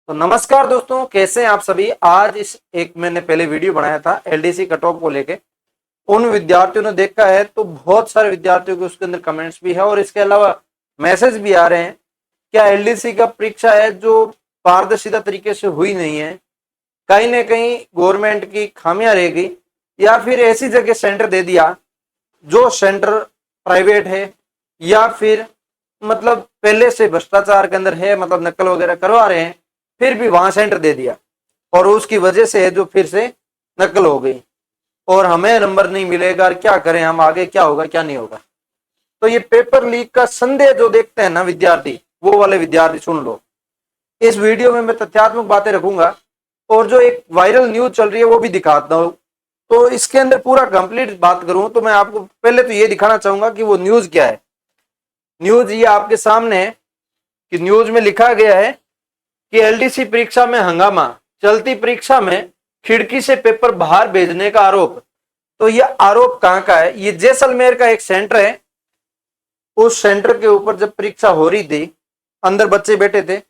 तो नमस्कार दोस्तों, कैसे हैं आप सभी। आज इस एक मैंने पहले वीडियो बनाया था एलडीसी कट ऑफ को लेके। उन विद्यार्थियों ने देखा है तो बहुत सारे विद्यार्थियों के उसके अंदर कमेंट्स भी है और इसके अलावा मैसेज भी आ रहे हैं। क्या एलडीसी का परीक्षा है जो पारदर्शिता तरीके से हुई नहीं है, कहीं ना कहीं गवर्नमेंट की खामियां रह गई, या फिर ऐसी जगह सेंटर दे दिया जो सेंटर प्राइवेट है, या फिर मतलब पहले से भ्रष्टाचार के अंदर है, मतलब नकल वगैरह करवा रहे हैं, फिर भी वहां सेंटर दे दिया और उसकी वजह से है जो फिर से नकल हो गई और हमें नंबर नहीं मिलेगा। क्या करें हम, आगे क्या होगा क्या नहीं होगा। तो ये पेपर लीक का संदेह जो देखते हैं ना विद्यार्थी, वो वाले विद्यार्थी सुन लो। इस वीडियो में मैं तथ्यात्मक बातें रखूंगा और जो एक वायरल न्यूज चल रही है वो भी दिखाता हूं। तो इसके अंदर पूरा कंप्लीट बात करूं तो मैं आपको पहले तो ये दिखाना चाहूंगा कि वो न्यूज क्या है। न्यूज ये आपके सामने है कि न्यूज में लिखा गया है कि एलडीसी परीक्षा में हंगामा, चलती परीक्षा में खिड़की से पेपर बाहर भेजने का आरोप। तो ये आरोप कहां का है? ये जैसलमेर का एक सेंटर है। उस सेंटर के ऊपर जब परीक्षा हो रही थी, अंदर बच्चे बैठे थे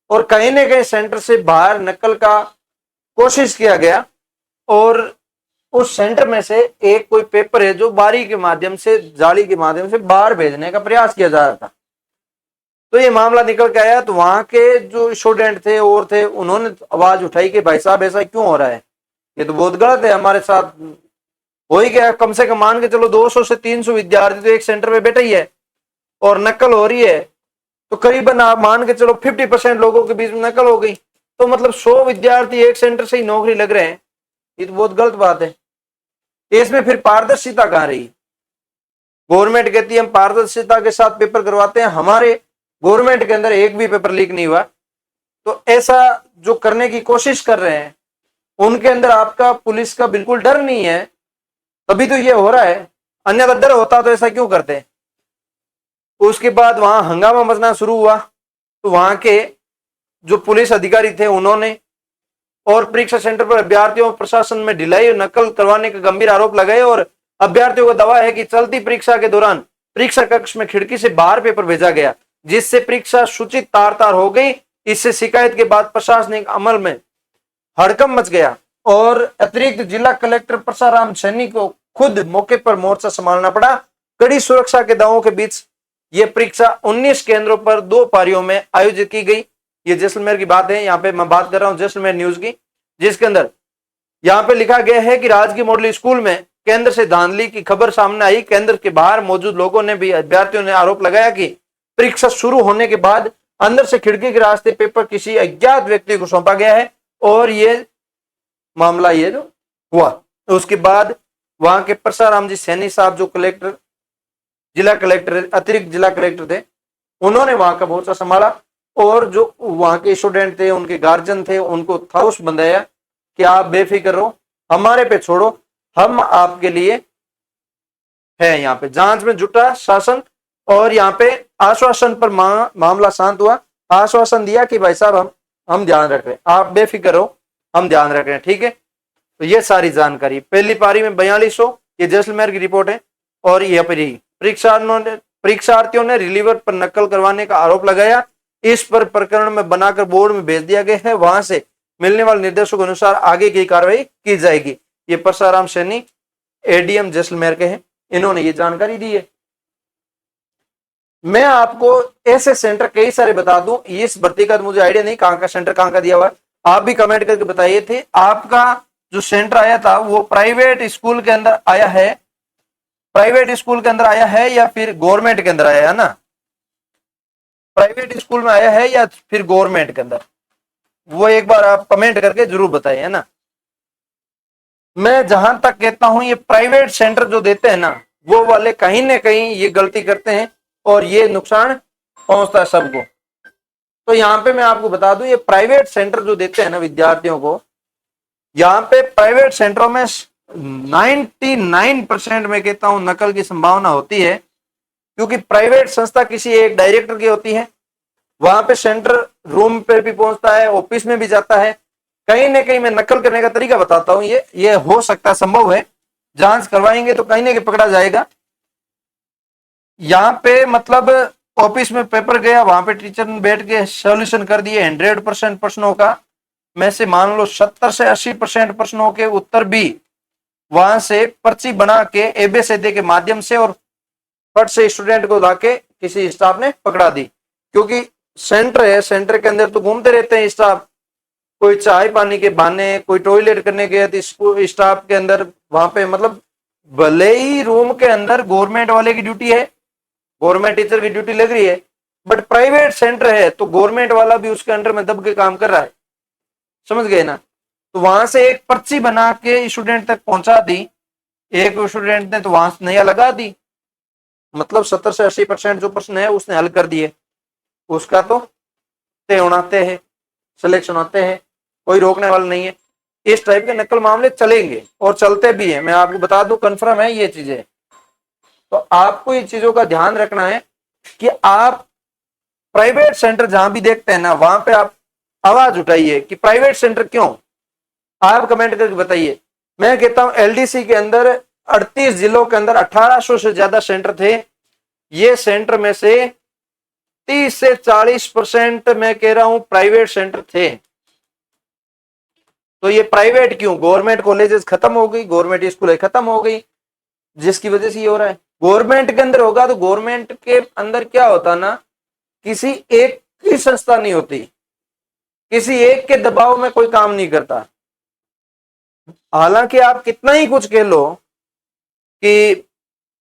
और कहीं ना कहीं सेंटर से बाहर नकल का कोशिश किया गया और उस सेंटर में से एक कोई पेपर है जो बारी के माध्यम से, जाली के माध्यम से बाहर भेजने का प्रयास किया जा रहा था। तो ये मामला निकल के आया तो वहां के जो स्टूडेंट थे और थे, उन्होंने आवाज उठाई कि भाई साहब ऐसा क्यों हो रहा है, ये तो बहुत गलत है, हमारे साथ हो ही गया। कम से कम मान के चलो 200 से 300 विद्यार्थी तो एक सेंटर में बैठे ही है और नकल हो रही है, तो करीबन आप मान के चलो 50% लोगों के बीच में नकल हो गई। तो मतलब 100 विद्यार्थी एक सेंटर से ही नौकरी लग रहे हैं, ये तो बहुत गलत बात है। इसमें फिर पारदर्शिता कहां रही? गवर्नमेंट कहती है हम पारदर्शिता के साथ पेपर करवाते हैं, हमारे गवर्नमेंट के अंदर एक भी पेपर लीक नहीं हुआ। तो ऐसा जो करने की कोशिश कर रहे हैं उनके अंदर आपका पुलिस का बिल्कुल डर नहीं है, तभी तो ये हो रहा है। अन्यथा डर होता तो ऐसा क्यों करते? उसके बाद वहां हंगामा मचना शुरू हुआ तो वहां के जो पुलिस अधिकारी थे उन्होंने और परीक्षा सेंटर पर अभ्यर्थियों प्रशासन में ढिलाई और नकल करवाने का गंभीर आरोप लगाए और अभ्यर्थियों का दावा है कि चलती परीक्षा के दौरान परीक्षा कक्ष में खिड़की से बाहर पेपर भेजा गया, जिससे परीक्षा सूचित तार तार हो गई। इससे शिकायत के बाद प्रशासनिक अमल में हड़कंप मच गया और अतिरिक्त जिला कलेक्टर परसाराम सैनी को खुद मौके पर मोर्चा संभालना पड़ा। कड़ी सुरक्षा के दावों के बीच यह परीक्षा 19 केंद्रों पर 2 पारियों में आयोजित की गई। ये जैसलमेर की बात है, यहाँ पे मैं बात कर रहा हूँ जैसलमेर न्यूज की, जिसके अंदर यहाँ पे लिखा गया है कि राजकीय मॉडल स्कूल में केंद्र से धांधली की खबर सामने आई। केंद्र के बाहर मौजूद लोगों ने भी, अभ्यर्थियों ने आरोप लगाया कि परीक्षा शुरू होने के बाद अंदर से खिड़की के रास्ते पेपर किसी अज्ञात व्यक्ति को सौंपा गया है और ये मामला ये जो हुआ। उसके बाद वहां के परसाराम जी सैनी साहब जो कलेक्टर, जिला कलेक्टर, अतिरिक्त जिला कलेक्टर थे, उन्होंने वहां का मोर्चा संभाला और जो वहां के स्टूडेंट थे, उनके गार्जियन थे, उनको थाउस बंधाया कि आप बेफिक्र रहो, हमारे पे छोड़ो, हम आपके लिए है। यहाँ पे जांच में जुटा शासन और यहाँ पे आश्वासन पर मामला शांत हुआ। आश्वासन दिया कि भाई साहब हम ध्यान रख रहे हैं, आप बेफिक्र रहो, हम ध्यान रख रहे हैं, ठीक है। तो ये सारी जानकारी पहली पारी में 4200, ये जैसलमेर की रिपोर्ट है। और यहाँ पर परीक्षार्थियों ने रिलीवर पर नकल करवाने का आरोप लगाया। इस पर प्रकरण में बनाकर बोर्ड में भेज दिया गया है, वहां से मिलने वाले निर्देशों के अनुसार आगे की कार्रवाई की जाएगी। ये परसाराम सैनी एडीएम जैसलमेर के हैं, इन्होंने ये जानकारी दी है। मैं आपको ऐसे सेंटर कई सारे बता दूं, इस भर्ती का तो मुझे आइडिया नहीं कहां का सेंटर कहां का दिया हुआ, आप भी कमेंट करके बताइए थे आपका जो सेंटर आया था वो प्राइवेट स्कूल के अंदर आया है, प्राइवेट स्कूल के अंदर आया है या फिर गवर्नमेंट के अंदर आया है ना, प्राइवेट स्कूल में आया है या फिर गवर्नमेंट के अंदर, वो एक बार आप कमेंट करके जरूर बताइए, है ना। मैं जहां तक कहता हूं ये प्राइवेट सेंटर जो देते हैं ना, वो वाले कहीं ना कहीं ये गलती करते हैं और ये नुकसान पहुंचता है सबको। तो यहाँ पे मैं आपको बता दूं, ये प्राइवेट सेंटर जो देते हैं ना विद्यार्थियों को, यहाँ पे प्राइवेट सेंटरों में 99% में कहता हूं नकल की संभावना होती है, क्योंकि प्राइवेट संस्था किसी एक डायरेक्टर की होती है। वहां पे सेंटर रूम पे भी पहुंचता है, ऑफिस में भी जाता है। कहीं ना कहीं मैं नकल करने का तरीका बताता हूं, ये हो सकता है, संभव है, जांच करवाएंगे तो कहीं ना कहीं पकड़ा जाएगा। यहाँ पे मतलब ऑफिस में पेपर गया, वहां पे टीचर ने बैठ के सॉल्यूशन कर दिए 100% प्रश्नों का, में से मान लो 70 से 80% प्रश्नों के उत्तर भी वहां से पर्ची बना के एबीसीडी के माध्यम से और फट से स्टूडेंट को लाके किसी स्टाफ ने पकड़ा दी। क्योंकि सेंटर है, सेंटर के अंदर तो घूमते रहते हैं स्टाफ, कोई चाय पानी के बहाने, कोई टॉयलेट करने गया तो स्टाफ के अंदर वहां पे, मतलब भले ही रूम के अंदर गवर्नमेंट वाले की ड्यूटी है, गवर्नमेंट टीचर की ड्यूटी लग रही है, बट प्राइवेट सेंटर है तो गवर्नमेंट वाला भी उसके अंडर में दब के काम कर रहा है, समझ गए ना। तो वहां से एक पर्ची बना के स्टूडेंट तक पहुंचा दी, एक स्टूडेंट ने तो वहां से नया लगा दी, मतलब 70 से 80% जो प्रश्न है उसने हल कर दिए, उसका तो तय होनाते हैं, सिलेक्शन होते हैं, कोई रोकने वाला नहीं है। इस टाइप के नकल मामले चलेंगे और चलते भी हैं, मैं आपको बता दूं, कंफर्म है ये चीजें। तो आपको ये चीजों का ध्यान रखना है कि आप प्राइवेट सेंटर जहां भी देखते हैं ना, वहां पे आप आवाज उठाइए कि प्राइवेट सेंटर क्यों, आप कमेंट करके बताइए। मैं कहता हूं एलडीसी के अंदर 38 जिलों के अंदर 1800 से ज्यादा सेंटर थे, ये सेंटर में से 30 से 40% मैं कह रहा हूं प्राइवेट सेंटर थे। तो ये प्राइवेट क्यों, गवर्नमेंट कॉलेजेस खत्म हो गई, गवर्नमेंट स्कूल खत्म हो गई, जिसकी वजह से ये हो रहा है। गवर्नमेंट के अंदर होगा तो गवर्नमेंट के अंदर क्या होता ना, किसी एक की संस्था नहीं होती, किसी एक के दबाव में कोई काम नहीं करता। हालांकि आप कितना ही कुछ कह लो कि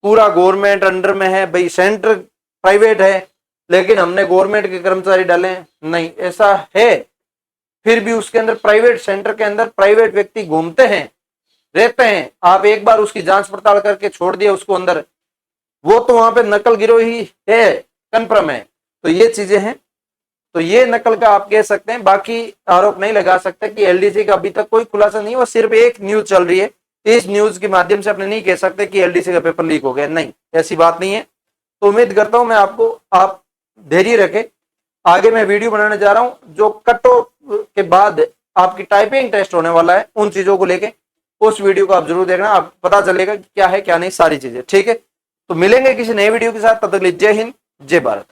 पूरा गवर्नमेंट अंडर में है, भाई सेंटर प्राइवेट है लेकिन हमने गवर्नमेंट के कर्मचारी डाले हैं, नहीं ऐसा है। फिर भी उसके अंदर प्राइवेट सेंटर के अंदर प्राइवेट व्यक्ति घूमते हैं, रहते हैं, आप एक बार उसकी जांच पड़ताल करके छोड़ दिया उसको अंदर, वो तो वहां पे नकल गिरोही है, कंफर्म है। तो ये चीजें हैं, तो ये नकल का आप कह सकते हैं, बाकी आरोप नहीं लगा सकते कि एलडीसी का अभी तक कोई खुलासा नहीं, वो सिर्फ एक न्यूज चल रही है, इस न्यूज के माध्यम से अपने नहीं कह सकते कि एलडीसी का पेपर लीक हो गया, नहीं ऐसी बात नहीं है। तो उम्मीद करता हूं मैं आपको, आप धैर्य रखें, आगे मैं वीडियो बनाने जा रहा हूं जो कट ऑफ के बाद आपकी टाइपिंग टेस्ट होने वाला है, उन चीजों को लेके उस वीडियो को आप जरूर देखना, आप पता चलेगा कि क्या है क्या नहीं सारी चीजें, ठीक है। तो मिलेंगे किसी नए वीडियो के साथ, तब तक के लिए जय हिंद जय भारत।